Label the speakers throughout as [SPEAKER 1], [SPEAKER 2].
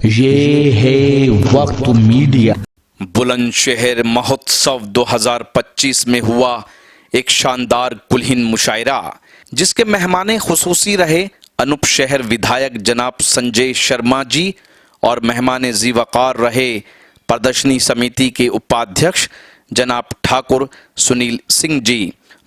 [SPEAKER 1] ये है वक्त मीडिया।
[SPEAKER 2] बुलंदशहर महोत्सव 2025 में हुआ एक शानदार कुलहीन मुशायरा, जिसके मेहमान खुसूसी रहे अनूप शहर विधायक जनाब संजय शर्मा जी और मेहमान ज़ी-वक़ार रहे प्रदर्शनी समिति के उपाध्यक्ष जनाब ठाकुर सुनील सिंह जी।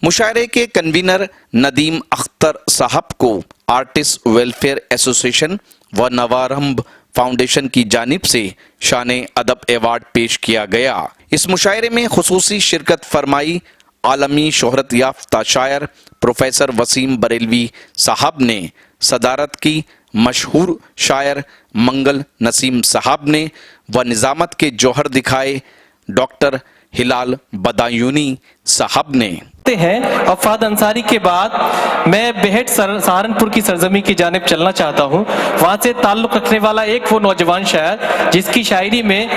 [SPEAKER 2] मुशायरे के कन्वीनर नदीम अख्तर साहब को आर्टिस्ट वेलफेयर एसोसिएशन व नवारंभ फाउंडेशन की जानिब से शान अदब अवार्ड पेश किया गया। इस मुशायरे में खुसूसी शिरकत फरमाई आलमी शोहरत याफ्ता शायर प्रोफेसर वसीम बरेलवी साहब ने, सदारत की मशहूर शायर मंगल नसीम साहब ने व निज़ामत के जौहर दिखाए डॉक्टर हिलाल बदायूनी साहब ने।
[SPEAKER 3] हैं अफाद अंसारी के बाद मैं बेहद सहारनपुर की सरजमी की जानिब चलना चाहता हूँ। वहाँ से ताल्लुक़ रखने वाला एक वो नौजवान शायर जिसकी शायरी में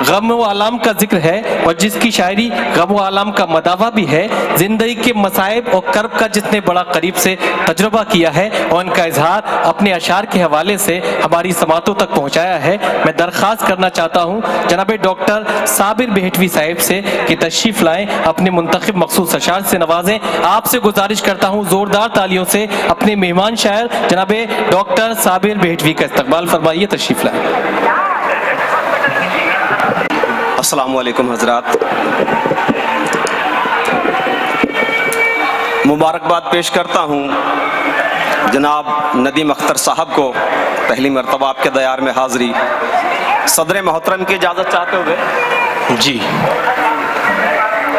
[SPEAKER 3] गम व आलाम का जिक्र है और जिसकी शायरी गम व आलाम का मदावा भी है। जिंदगी के मसाइब और कर्ब का जितने बड़ा करीब से तजुर्बा किया है और उनका इजहार अपने अशार के हवाले से हमारी समातों तक पहुँचाया है। मैं दरख्वास्त करना चाहता हूँ जनाब डॉक्टर साबिर बेहटवी साहिब से कि तशरीफ़ लाएँ, अपने मुंतखब मखसूस अशार से नवाजें। आपसे गुजारिश करता हूँ जोरदार तालियों से अपने मेहमान शायर जनाब डॉक्टर साबिर बेहटवी का इस्तकबाल फरमाइए। तशरीफ़ लाएँ।
[SPEAKER 4] अस्सलामु अलैकुम हजरात, मुबारकबाद पेश करता हूँ जनाब नदीम अख्तर साहब को। पहली मरतबा आपके दयार में हाज़री। सदर मोहतरम की इजाज़त चाहते हुए
[SPEAKER 3] जी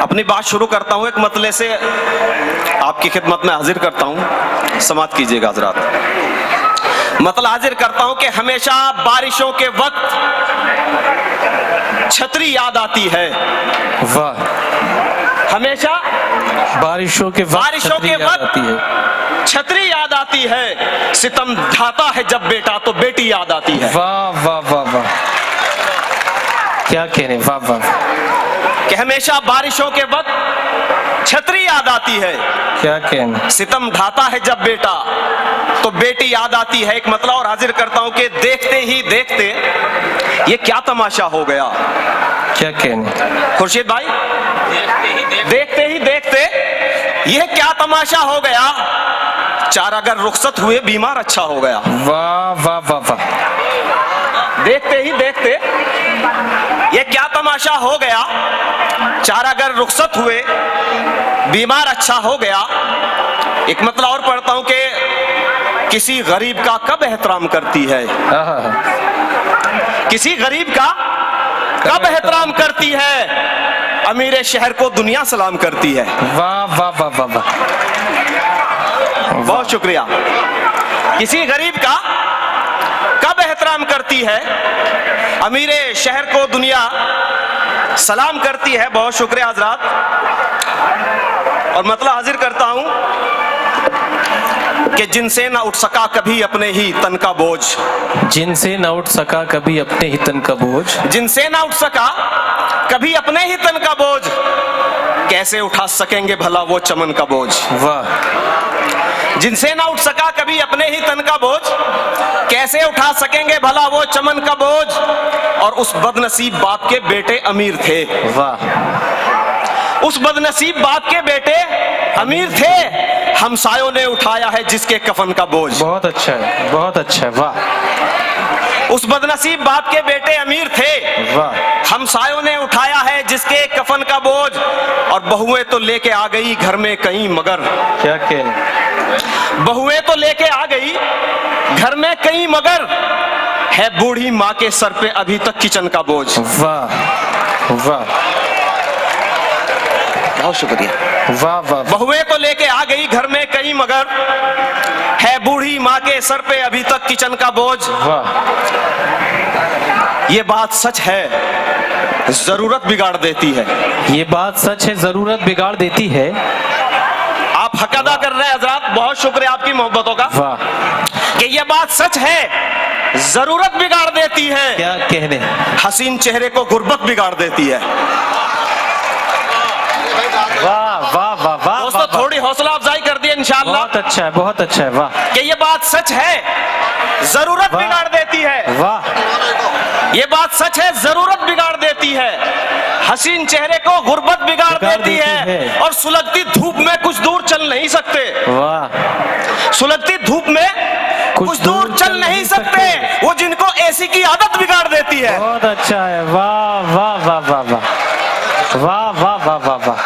[SPEAKER 4] अपनी बात शुरू करता हूँ। एक मतले से आपकी खिदमत में हाजिर करता हूँ, समात कीजिएगा हजरात। मतला हाजिर करता हूँ कि हमेशा बारिशों के वक्त छतरी याद आती है।
[SPEAKER 3] वाह।
[SPEAKER 4] हमेशा
[SPEAKER 3] बारिशों के वक्त छतरी याद आती है।
[SPEAKER 4] सितम ढाता है जब बेटा तो बेटी याद आती है।
[SPEAKER 3] वाह वाह वाह वाह, क्या कहने, वाह वाह।
[SPEAKER 4] कि हमेशा बारिशों के वक्त छतरी याद आती है,
[SPEAKER 3] क्या कहने।
[SPEAKER 4] सितम ढाता है जब बेटा तो बेटी याद आती है। एक मतला और हाजिर करता हूं कि देखते ही देखते ये क्या तमाशा हो गया।
[SPEAKER 3] क्या कहने
[SPEAKER 4] खुर्शीद भाई, देखते ही देखते ये क्या तमाशा हो गया। चार अगर रुखसत हुए बीमार अच्छा हो गया।
[SPEAKER 3] वाह वाह वाह वाह।
[SPEAKER 4] देखते ही देखते ये क्या तमाशा हो गया। चार अगर रुखसत हुए बीमार अच्छा हो गया। एक मतलब और पढ़ता हूं कि किसी गरीब का कब एहतराम करती है। किसी गरीब का कब एहतराम करती है। अमीर शहर को दुनिया सलाम करती है।
[SPEAKER 3] वाह वाह वाह वाह वाह,
[SPEAKER 4] बहुत शुक्रिया। किसी गरीब का कब एहतराम करती है। अमीर शहर को दुनिया सलाम करती है। बहुत शुक्रिया हजरात। और मतलब हाजिर करता हूं कि जिनसे ना उठ सका कभी अपने ही तन का बोझ।
[SPEAKER 3] जिनसे ना उठ सका कभी अपने ही तन का बोझ।
[SPEAKER 4] जिनसे ना उठ सका कभी अपने ही तन का बोझ, कैसे उठा सकेंगे भला वो चमन का बोझ।
[SPEAKER 3] वाह।
[SPEAKER 4] जिनसे ना उठ सका कभी अपने ही तन का बोझ, कैसे उठा सकेंगे भला वो चमन का बोझ। और उस बदनसीब बाप के बेटे अमीर थे।
[SPEAKER 3] वाह।
[SPEAKER 4] उस बदनसीब बाप के बेटे अमीर थे। हमसायों ने उठाया है जिसके कफन का बोझ।
[SPEAKER 3] बहुत अच्छा है, बहुत अच्छा है। वाह।
[SPEAKER 4] उस बदनसीब बाप के बेटे अमीर थे।
[SPEAKER 3] वाह।
[SPEAKER 4] हमसायों ने उठाया है जिसके कफन का बोझ। और बहुएं तो लेके आ गई घर में कहीं मगर।
[SPEAKER 3] क्या कहने।
[SPEAKER 4] बहुएं तो लेके आ गई घर में कहीं मगर, है बूढ़ी माँ के सर पे अभी तक किचन का बोझ।
[SPEAKER 3] वाह वाह,
[SPEAKER 4] बहुत शुक्रिया।
[SPEAKER 3] वाह वाह।
[SPEAKER 4] बहुएं तो लेके आ गई घर में कहीं मगर, है बूढ़ी माँ के सर पे अभी तक किचन का बोझ।
[SPEAKER 3] वाह।
[SPEAKER 4] ये बात सच है, जरूरत बिगाड़ देती है।
[SPEAKER 3] ये बात सच है, जरूरत बिगाड़ देती है।
[SPEAKER 4] आप हक अदा कर रहे हैं हजरात, बहुत शुक्रिया आपकी मोहब्बतों का।
[SPEAKER 3] वाह।
[SPEAKER 4] कि ये बात सच है, जरूरत बिगाड़ देती है।
[SPEAKER 3] क्या कहने।
[SPEAKER 4] हसीन चेहरे को गुर्बत बिगाड़ देती है।
[SPEAKER 3] वाह वाह वाह वाह।
[SPEAKER 4] दोस्तों थोड़ी हौसला अफजाई कर दी इंशाअल्लाह।
[SPEAKER 3] बहुत अच्छा है, बहुत अच्छा है। वाह।
[SPEAKER 4] कि ये बात सच है, जरूरत
[SPEAKER 3] वाह।
[SPEAKER 4] बिगाड़ देती है।
[SPEAKER 3] वाह,
[SPEAKER 4] ये बात सच है, जरूरत बिगाड़ देती है। हसीन चेहरे को गुर्बत बिगाड़ देती है और सुलगती धूप में कुछ दूर चल नहीं सकते।
[SPEAKER 3] वाह,
[SPEAKER 4] सुलगती धूप में कुछ दूर चल नहीं सकते, वो जिनको एसी की आदत बिगाड़ देती है।
[SPEAKER 3] बहुत अच्छा है। वाह वाह वाह वाह वाह वाह वाह वाह वाह वाह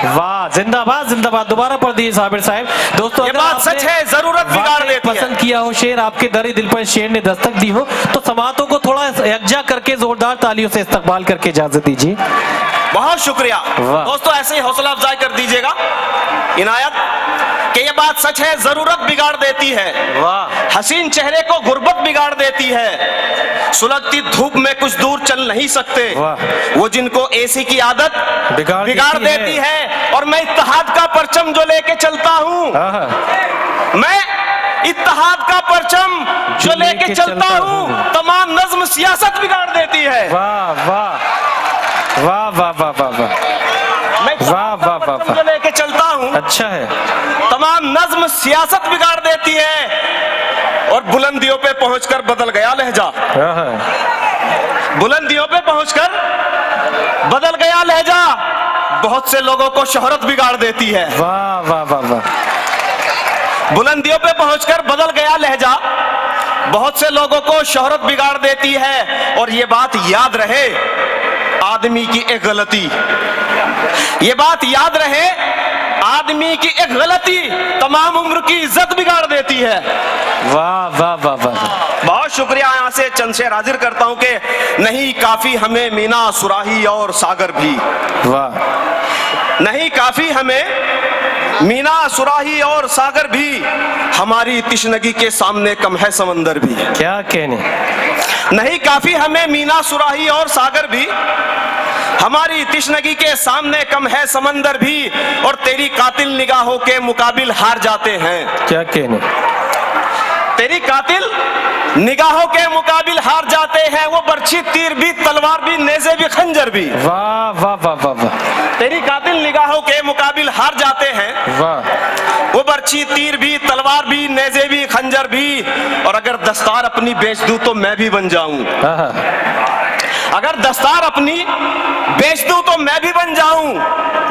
[SPEAKER 3] वाह, जिंदाबाद जिंदाबाद। दोबारा पढ़ दीजिए साबिर साहब। दोस्तों,
[SPEAKER 4] ये
[SPEAKER 3] अगर
[SPEAKER 4] बात
[SPEAKER 3] आपने
[SPEAKER 4] सच है, जरूरत बिगाड़
[SPEAKER 3] वाकई
[SPEAKER 4] देती है।
[SPEAKER 3] पसंद किया हो शेर, आपके दर दिल पर शेर ने दस्तक दी हो, तो समातों को थोड़ा यकजा करके जोरदार तालियों से इस्तकबाल करके इजाजत दीजिए।
[SPEAKER 4] बहुत शुक्रिया
[SPEAKER 3] वाह।
[SPEAKER 4] दोस्तों, ऐसे ही हौसला अफजाई कर दीजिएगा इनायत कि ये बात सच है, जरूरत बिगाड़ देती है।
[SPEAKER 3] वाह,
[SPEAKER 4] हसीन चेहरे को गुर्बत बिगाड़ देती है, सुलगती धूप में कुछ दूर चल नहीं सकते,
[SPEAKER 3] वाह।
[SPEAKER 4] वो जिनको एसी की आदत
[SPEAKER 3] बिगाड़
[SPEAKER 4] बिगाड़
[SPEAKER 3] देती
[SPEAKER 4] देती है। और मैं इत्तेहाद का परचम जो लेके चलता हूँ,
[SPEAKER 3] आहा,
[SPEAKER 4] मैं इत्तेहाद का परचम जो लेके चलता हूँ, तमाम नज्म सियासत बिगाड़ देती है।
[SPEAKER 3] वाह वाह वाह वाह वाह वाह वाह,
[SPEAKER 4] मैं
[SPEAKER 3] वाह वाह वाह
[SPEAKER 4] परचम जो लेके चलता हूँ,
[SPEAKER 3] अच्छा है।
[SPEAKER 4] तमाम नज्म सियासत बिगाड़ देती है। और बुलंदियों पे पहुंचकर बदल गया लहजा,
[SPEAKER 3] आहा,
[SPEAKER 4] बुलंदियों पे पहुंचकर बदल गया लहजा, बहुत से लोगों को शोहरत बिगाड़ देती है।
[SPEAKER 3] वाह वाह वाह वाह,
[SPEAKER 4] बुलंदियों पे पहुंचकर बदल गया लहजा, बहुत से लोगों को शोहरत बिगाड़ देती है। और ये बात याद रहे, आदमी की एक गलती, ये बात याद रहे, आदमी की एक गलती तमाम उम्र की इज्जत बिगाड़ देती है।
[SPEAKER 3] वाह वाह वाह वाह,
[SPEAKER 4] बहुत शुक्रिया। यहाँ से चंद शेर हाजिर करता हूँ कि नहीं काफी हमें मीना सुराही और सागर भी,
[SPEAKER 3] वाह,
[SPEAKER 4] नहीं काफी हमें मीना सुराही और सागर भी, हमारी तिश्नगी के सामने कम है समंदर भी।
[SPEAKER 3] क्या कहने।
[SPEAKER 4] नहीं काफी हमें मीना सुराही और सागर भी, हमारी तिश्नगी के सामने कम है समंदर भी। और तेरी कातिल निगाहों के मुकाबिल हार जाते हैं,
[SPEAKER 3] क्या कहने।
[SPEAKER 4] तेरी कातिल निगाहों के मुकाबिल हार जाते हैं, वो बर्छी तीर भी, तलवार भी, नेज़े भी, खंजर भी।
[SPEAKER 3] वाह वाह वाह वाह वाह,
[SPEAKER 4] तेरी कातिल निगाहों के मुकाबिल हार जाते हैं,
[SPEAKER 3] वाह,
[SPEAKER 4] वो बर्छी तीर भी, तलवार भी, नेज़े भी, खंजर भी। और अगर दस्तार अपनी बेच दूं तो मैं भी बन जाऊं,
[SPEAKER 3] आहा,
[SPEAKER 4] अगर दस्तार अपनी बेच दूं तो मैं भी बन जाऊं,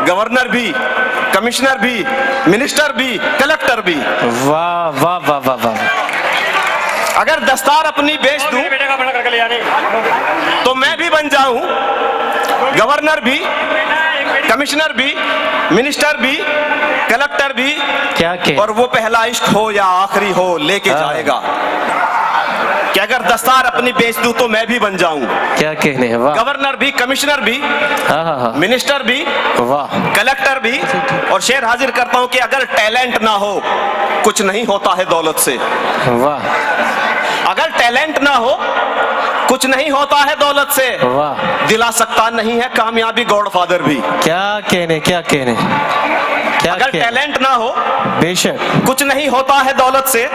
[SPEAKER 4] गवर्नर भी, कमिश्नर भी, मिनिस्टर भी, कलेक्टर भी।
[SPEAKER 3] वाह वाह वाह वाह वाह,
[SPEAKER 4] अगर दस्तार अपनी बेच दूं तो मैं भी बन जाऊं, गवर्नर भी, कमिश्नर भी, मिनिस्टर भी, कलेक्टर भी।
[SPEAKER 3] क्या कह।
[SPEAKER 4] और वो पहला इश्क हो या आखिरी हो लेके जाएगा, कि अगर दस्तार अपनी बेच दूं तो मैं भी बन जाऊं,
[SPEAKER 3] क्या कहने हैं। वाह,
[SPEAKER 4] गवर्नर भी, कमिश्नर भी,
[SPEAKER 3] आहा,
[SPEAKER 4] मिनिस्टर भी,
[SPEAKER 3] वाह,
[SPEAKER 4] कलेक्टर भी। और शेर हाजिर करता हूं कि अगर टैलेंट ना हो कुछ नहीं होता है दौलत से,
[SPEAKER 3] वाह,
[SPEAKER 4] अगर टैलेंट ना हो कुछ नहीं होता है दौलत से,
[SPEAKER 3] वाह,
[SPEAKER 4] दिला सकता नहीं है कामयाबी गॉडफादर भी।
[SPEAKER 3] क्या कहने, क्या कहने, क्या
[SPEAKER 4] अगर
[SPEAKER 3] कहने।
[SPEAKER 4] टैलेंट ना हो
[SPEAKER 3] बेशक,
[SPEAKER 4] कुछ नहीं होता है दौलत से,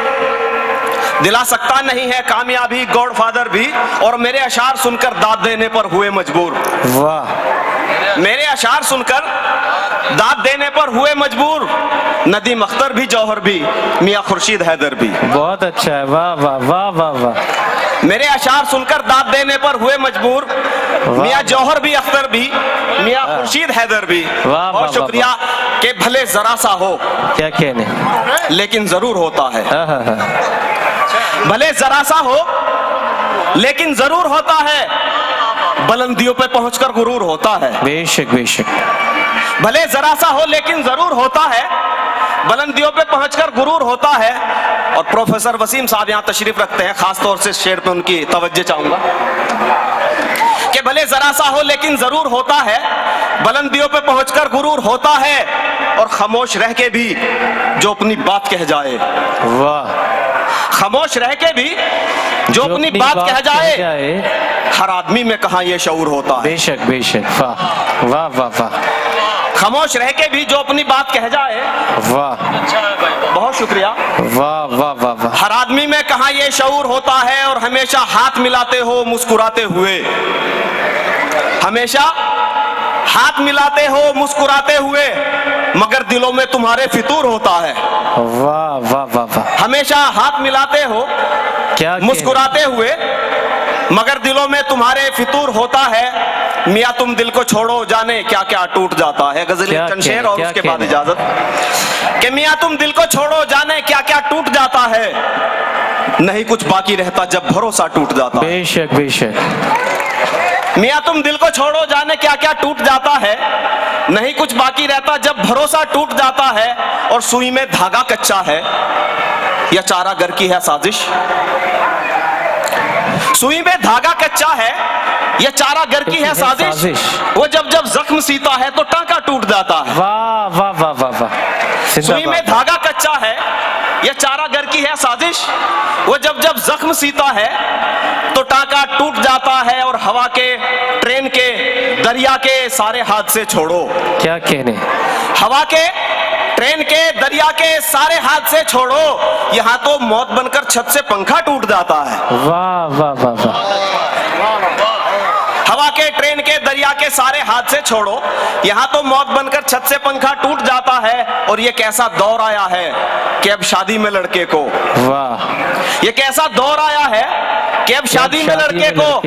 [SPEAKER 4] दिला सकता नहीं है कामयाबी गॉडफादर भी। और मेरे अशार सुनकर दाद देने पर हुए मजबूर,
[SPEAKER 3] वाह,
[SPEAKER 4] मेरे अशार सुनकर दाद देने पर हुए मजबूर, नदीम अख्तर भी, जौहर भी, मियां खुर्शीद हैदर भी।
[SPEAKER 3] बहुत अच्छा है। वाह वाह वाह वाह वाह,
[SPEAKER 4] मेरे अशार सुनकर दाद देने पर हुए मजबूर, मियां जौहर भी, अख्तर भी, मियां खुर्शीद हैदर भी।
[SPEAKER 3] वाह,
[SPEAKER 4] बहुत
[SPEAKER 3] वाह,
[SPEAKER 4] शुक्रिया कि भले जरा सा हो
[SPEAKER 3] क्या कहने।
[SPEAKER 4] लेकिन जरूर होता है,
[SPEAKER 3] आहा,
[SPEAKER 4] भले जरा सा हो लेकिन जरूर होता है, बुलंदियों पे पहुंचकर गुरूर होता है।
[SPEAKER 3] बेशक बेशक,
[SPEAKER 4] भले जरा सा हो लेकिन जरूर होता है, बुलंदियों पे पहुंचकर गुरूर होता है। और प्रोफेसर वसीम साहब यहाँ तशरीफ रखते हैं, खास तौर से शेर पे उनकी तवज्जो चाहूंगा कि भले जरा सा हो लेकिन जरूर होता है, बुलंदियों पे पहुंचकर गुरूर होता है। और खामोश रह के भी जो अपनी बात कह जाए,
[SPEAKER 3] वाह,
[SPEAKER 4] खामोश रह के भी जो अपनी बात कह जाए, हर आदमी में कहाँ ये शऊर होता है।
[SPEAKER 3] बेशक बेशक, वाह वाह वाह वाह,
[SPEAKER 4] खामोश रह के भी जो अपनी बात कह जाए,
[SPEAKER 3] वाह,
[SPEAKER 4] बहुत शुक्रिया।
[SPEAKER 3] वाह वाह वाह वाह,
[SPEAKER 4] हर आदमी में कहाँ ये शऊर होता है। और हमेशा हाथ मिलाते हो मुस्कुराते हुए, हमेशा हाथ मिलाते हो मुस्कुराते हुए, मगर दिलों में तुम्हारे फितूर होता है।
[SPEAKER 3] वाह वाह वाह वाह,
[SPEAKER 4] हमेशा हाथ मिलाते हो
[SPEAKER 3] क्या
[SPEAKER 4] मुस्कुराते हुए, मगर दिलों में तुम्हारे फितूर होता है। मियाँ तुम दिल को छोड़ो, जाने क्या क्या टूट जाता है। गजल
[SPEAKER 3] क्या
[SPEAKER 4] चंद शेर और
[SPEAKER 3] क्या
[SPEAKER 4] उसके
[SPEAKER 3] कहने?
[SPEAKER 4] बाद इजाजत कि मियाँ तुम दिल को छोड़ो, जाने क्या क्या टूट जाता है। नहीं कुछ बाकी रहता जब भरोसा टूट जाता है।
[SPEAKER 3] बेशक बेशक।
[SPEAKER 4] मियाँ तुम दिल को छोड़ो, जाने क्या क्या टूट जाता है। नहीं कुछ बाकी रहता जब भरोसा टूट जाता है। और सुई में धागा कच्चा है या चारा घर की है साजिश। सुई में धागा कच्चा है या चारा घर की है साजिश। वो जब जब जख्म सीता है तो टांका टूट जाता है।
[SPEAKER 3] वाह वाह वाह वाह वाह,
[SPEAKER 4] सुई में धागा कच्चा है या चारा घर की है साजिश। वो जब जब जख्म सीता है तो टांका टूट जाता है। और हवा के, ट्रेन के, दरिया के सारे हादसे छोड़ो।
[SPEAKER 3] क्या कहने?
[SPEAKER 4] हवा के, ट्रेन के, दरिया के सारे हादसे छोड़ो। यहाँ तो मौत बनकर छत से पंखा टूट जाता है।
[SPEAKER 3] वाह वाह वाह वाह,
[SPEAKER 4] हवा के, ट्रेन के, दरिया के सारे हादसे छोड़ो। यहाँ तो मौत बनकर छत से पंखा टूट जाता है। और ये कैसा दौर आया है कि अब शादी में लड़के को,
[SPEAKER 3] वाह,
[SPEAKER 4] ये कैसा दौर आया है कि अब शादी में लड़के को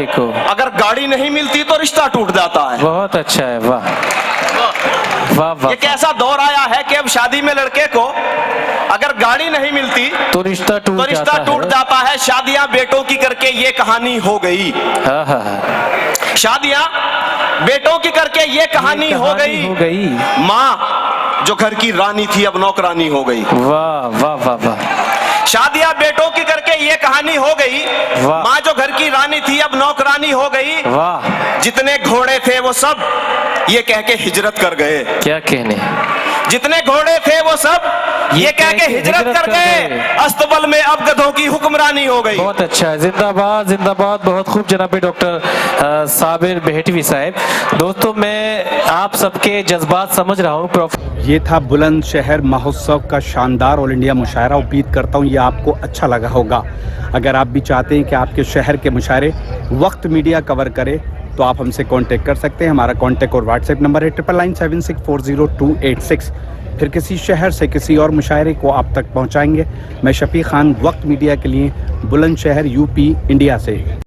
[SPEAKER 4] अगर गाड़ी नहीं मिलती तो रिश्ता टूट जाता है।
[SPEAKER 3] बहुत अच्छा है, वाह वाह वाह।
[SPEAKER 4] ये कैसा दौर आया है कि अब शादी में लड़के को अगर गाड़ी नहीं मिलती
[SPEAKER 3] तो रिश्ता
[SPEAKER 4] टूट जाता है। शादियां बेटों की करके ये कहानी हो गई।
[SPEAKER 3] हाँ हाँ हाँ,
[SPEAKER 4] शादियां बेटों की करके ये कहानी हो गई। माँ जो घर की रानी थी अब नौकरानी हो गई।
[SPEAKER 3] वाह वाह वाह वाह,
[SPEAKER 4] शादियां बेटों की करके ये कहानी हो गई।
[SPEAKER 3] वाह।
[SPEAKER 4] माँ जो घर की रानी थी अब नौकरानी हो गई।
[SPEAKER 3] वाह,
[SPEAKER 4] जितने घोड़े थे वो सब ये कह के हिजरत कर गए।
[SPEAKER 3] क्या कहने?
[SPEAKER 4] जितने घोड़े थे वो सब ये कह के हिजरत कर गए। अस्तबल में अब गधों की हुक्मरानी हो गई।
[SPEAKER 3] बहुत अच्छा है, जिंदाबाद जिंदाबाद, बहुत खूब जनाब डॉक्टर साबिर बेहटवी साहब। दोस्तों मैं आप सबके जज्बात समझ रहा हूँ।
[SPEAKER 1] ये था बुलंदशहर महोत्सव का शानदार ऑल इंडिया मुशायरा। उम्मीद करता हूँ ये आपको अच्छा लगा होगा। अगर आप भी चाहते हैं कि आपके शहर के मुशायरे वक्त मीडिया कवर करे तो आप हमसे कांटेक्ट कर सकते हैं। हमारा कांटेक्ट और व्हाट्सएप नंबर है 9997640286। फिर किसी शहर से किसी और मुशायरे को आप तक पहुंचाएंगे। मैं शफी खान, वक्त मीडिया के लिए, बुलंदशहर यूपी इंडिया से।